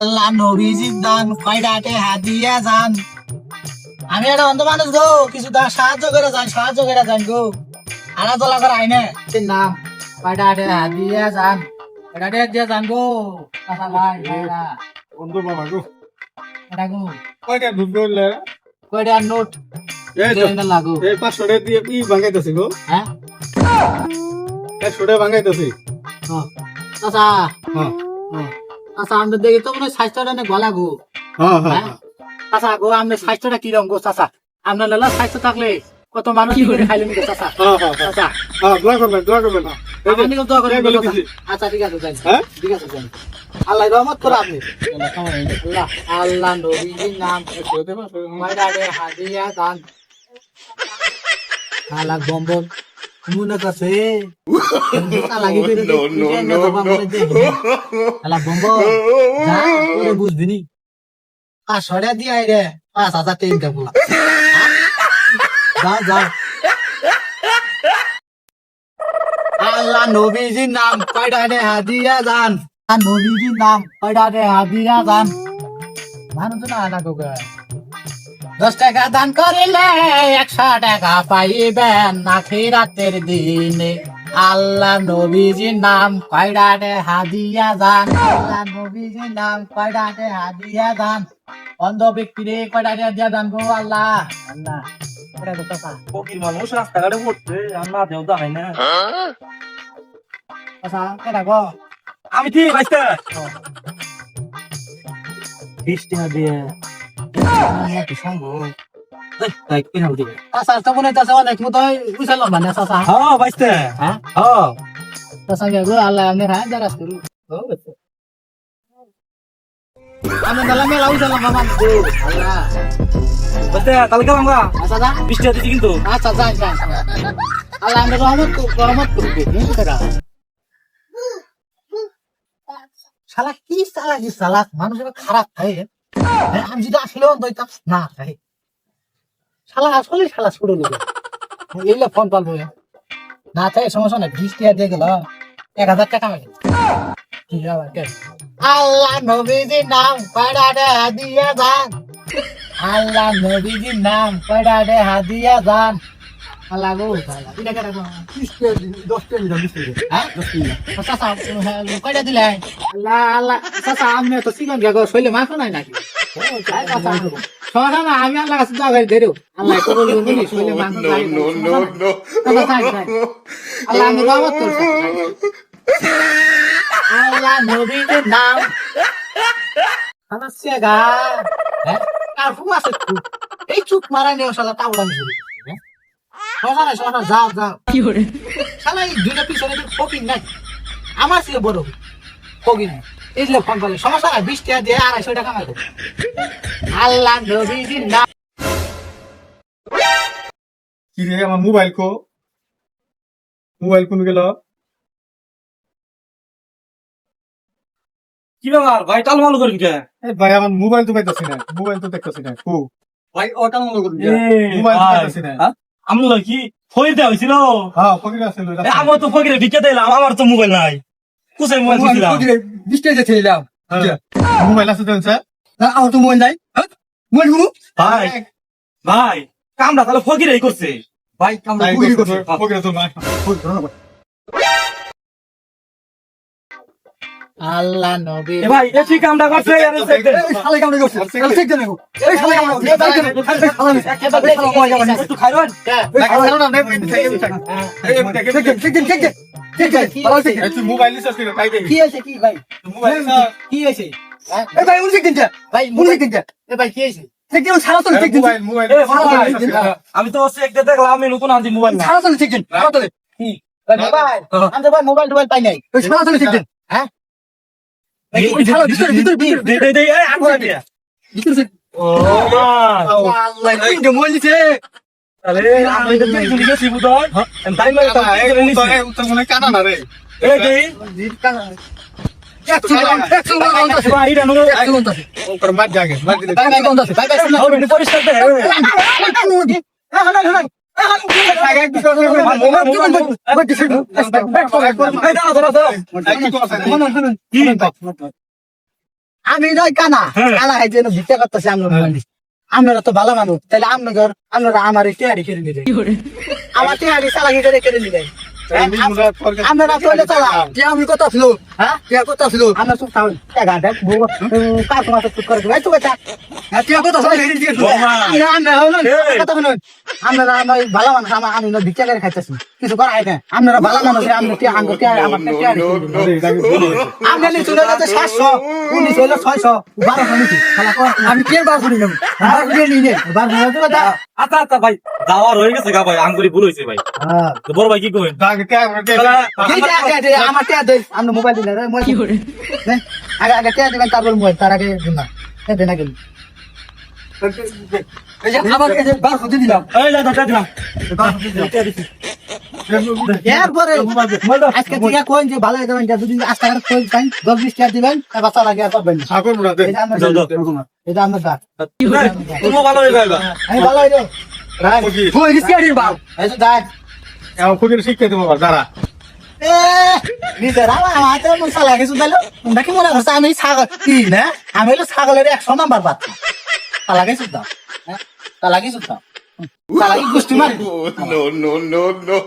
আল্লাহ নবীজির দান কয়টাতে হাদিয়া যান। আমি একটা অন্ধ মানুষ গো, কিছু সাহায্য করে যান গো। আনা তোলা করে আইনে নাম কয়টাতে হাদিয়া যান, কয়টাতে দিয়ে যান গো। আচ্ছা ভাই ভাইরা বন্ধু বাবা গো এটা গো কয়টা দুধ করলে কয়টা নোট এই তো লাগো। এই 500 টাকা দিয়ে কি ভাঙাইতেছি গো হ্যাঁ 100 টাকা ভাঙাইতেছি আচ্ছা হ্যাঁ আচ্ছা আমরা দেখি তো মনে হয় স্বাস্থ্যটা অনেক ভালো গো। হ্যাঁ হ্যাঁ চাচা গো আমরা স্বাস্থ্যটা কিরকম গো চাচা? আপনার লালা স্বাস্থ্য থাকলে কত মানুষ কি করে খাইলেন গো চাচা। হ্যাঁ হ্যাঁ চাচা হ্যাঁ দোয়া করবেন আপনি কেউ দোয়া করেন বলে গো, চাচা। দিছি। আচ্ছা ঠিক আছে যান, হ্যাঁ ঠিক আছে যান। আল্লাহ রহমত করে আপনি। আল্লাহ আল্লাহ নবীজির নাম মাইরারে হাদিয়া দান। আল্লাহ বম্বল মুনা কাছে লাগি করে দে আল্লাহ বম্বল যা করে বুঝবি নি। সরে দিয়ে আই রে 5,000 টাকা দেবো। যাও যাও। আল্লাহ নবীজির নাম কয়টাতে হাদিয়া যান। নবীজির নাম কয়টাতে হাদিয়া যান। মানুষ না না গো 10 টাকা দান করিলে 100 টাকা পাইবেন আখিরাতের দিনে। আল্লাহ নবীজির নাম কয়টাতে হাদিয়া যান। আল্লাহ নবীজির নাম কয়টাতে হাদিয়া যান। অন্ধ ব্যক্তিরে কয়টাতে হাদিয়া যান গো। আল্লাহ আল্লাহ কয়টা গো চাচা। ফকির মানুষ রাস্তাঘাটে পড়ছে আমরা দেও দাঁড়াই না। চাচা কয়টা গো। আমি ঠিক আছে 20 টাকা দিয়ে চাচা তো মনে চাচা অনেক মতো বুঝালো মানে চাচা। হ্যাঁ বাইস্তে হ্যাঁ হ্যাঁ চাচা গো আল্লাহ আমি হ্যাঁ দারাস করু। আমি মেলা মেলা উঠালাম বাবা গো আল্লাহ। বাইস্তে কালকে আমরা আচ্ছা যা 20 টাকা দিছি কিন্তু আচ্ছা যাই যাই আল্লাহ আমি রহমত করবে শালা কি চালাক মানুষ খারাপ খাই। আমি যদি আসলেও দইতাম না খাই শালা আসলে শালা ছোট লোক এইলে ফোন পালবো না চাই সমস্যা নাই 20 টাকা দিয়ে গেল 1,000 টাকা পাই। আল্লাহ নবীজির নাম কয়টাতে হাদিয়া যান। আল্লাহ নবীজির নাম কয়টাতে হাদিয়া যান। আল্লাহ গো এটা কেন 10 টাকা দিলাম 20 টাকা হ্যাঁ 10 টাকা চাচা কয়টা দিলে। আল্লাহ আল্লাহ চাচা আমি তো চিকন গো শৈলে মাংস নাই নাকি। সমস্যা না আমি আল্লাহ কাছে দোয়া করে দেরো আল্লাহ কবুল করুন শৈলে মাংস নাই। আল্লাহ আমি রহমত করছি। আল্লাহ নবীজির নাম সমস্যা গা হ্যাঁ আর ফুল আছে এই চুপ মারা নেও শালা তাওড়ান শুরু সমস্যা যাও যাও কি করে শালা এই দুইটা পিছনে ফকিং নাই আমার ছিল বড় ফকিং এই যে ফোন করলে সমস্যা নাই 20 টাকা দিয়ে 250 টাকা কামাই দেবো। আল্লাহ নবীজির নাম কি রে আমার মোবাইল কোন গেল কি ব্যাপার ভাই টালমাল করেন কে? এই ভাই আমার মোবাইল তো পাইতাছি না ভাই ওটা মনে করুন মোবাইল তো পাইতাছি না আমি কি ফকির দেওয়া হয়েছিল? হ্যাঁ ফকির আছে আমার তো ফকিরে ভিক্ষা দিলাম আমার তো মোবাইল নাই কোথায় মোবাইল দিছিলাম? 20 টাকা দিলাম মোবাইল আছে তো স্যার আমার তো মোবাইল নাই মোবাইল গুলো ভাই ভাই কামটা তাহলে ফকিরাই করছে ভাই আমরা ফকির তো না আল্লাহ নবী এ ভাই এ ঠিক কামটা করছে শালা কামড়ে করছে শালা ঠিক জানো এই শালা কামড়ে একটু খাইবেন মোবাইল নিছিস কি ভাই কি আছে কি ভাই মোবাইল কি আছে এই ভাই উনি কিনতে ভাই উনি কিনতে এ ভাই কি আছে ঠিক দিন ছাড়া তো ঠিক দিন মোবাইল এ ভালো আমি তো চেক দিয়ে দেখলাম আমি নতুন আনছি মোবাইল না ছাড়া তো ঠিক দিন ছাড়া তো কি ভাই আমি তো ভাই মোবাইল পাই নাই ছাড়া তো ঠিক দিন হ্যাঁ এই ছাড়া ভিতর দে এই আগুন দিয়া ও আল্লাহ কিনতে মোবাইল দিছে আরে আমি তো তুই গুলি গেছি বুদন টাইম লাগে তো উত্তর মনে কানা না রে এই দেই ভাই এটা নো ওপর মার জাগে মার দিলে পরিষ্কার দে আমি নয় কানা হ্যাঁ। কানা খাইছে ভিক্ষা করতেছি আমরা মোবাইল দিচ্ছি। আপনারা তো ভালো মানুষ তাহলে আপনারা আমার টিয়ারি কেড়ে নিলেন আমার টিয়ারি চালাকি করে কেড়ে নিলেন আপনারা চলে চালা যে আমি কত ছিল হ্যাঁ কে কত ছিল আমরা চুপ থাকুন গাড়ি কার তোমার চুপ করে ভাই তো বেটা কে কত কথা শুনুন আপনারা আমার ভালো মানুষ আমি ভিক্ষা করে খাইতেছি কিছু করা হয় না আপনারা ভালো মানুষ আমরা আমার টিয়ারি আমরা নিচু হইলে 700 পুলিশ হইলে 600 1200 নিচু আমি কে বার করি নেব বার করে নিয়ে বার করে দাও আচ্ছা আচ্ছা ভাই যাওয়ার হয়ে গেছে গা ভাই আঙ্গুরি ভুল হয়েছে ভাই হ্যাঁ তো বড় ভাই কি কইন আমার টিয়া দেই আমরা মোবাইল দিলে আগে আগে টিয়া দিবেন তারপর মোবাইল তার আগে দিন না দে না গেল এই যে আবার এই যে বার করে দিলাম এই দাদা দিলাম এরপরে আজকে থেকে কোন যে ভালো দেবেন যদি আস্তে করে কোন পাই 10-20 টাকা দিবেন এবার চালা গিয়া করবেন ঠাকুর মুড়া দে এটা আমরা দাঁত তুমি ভালো হয়ে যাবে আমি ভালো হইলো রাই কই রিস্ক আড়ি বাল এই তো দাঁত এখন খুদির শিক্ষা দেবো দাঁড়া এ নিজের আমার হাতে মশলা কিছু দিল তোমরা কি মনে করছো আমি ছাগল কি না আমি হলো ছাগলের 100 নাম্বার বাচ্চা তা লাগে সুদ্ধা তা লাগে সুদ্ধা তা লাগে গোষ্ঠী মারি No, no, no, no.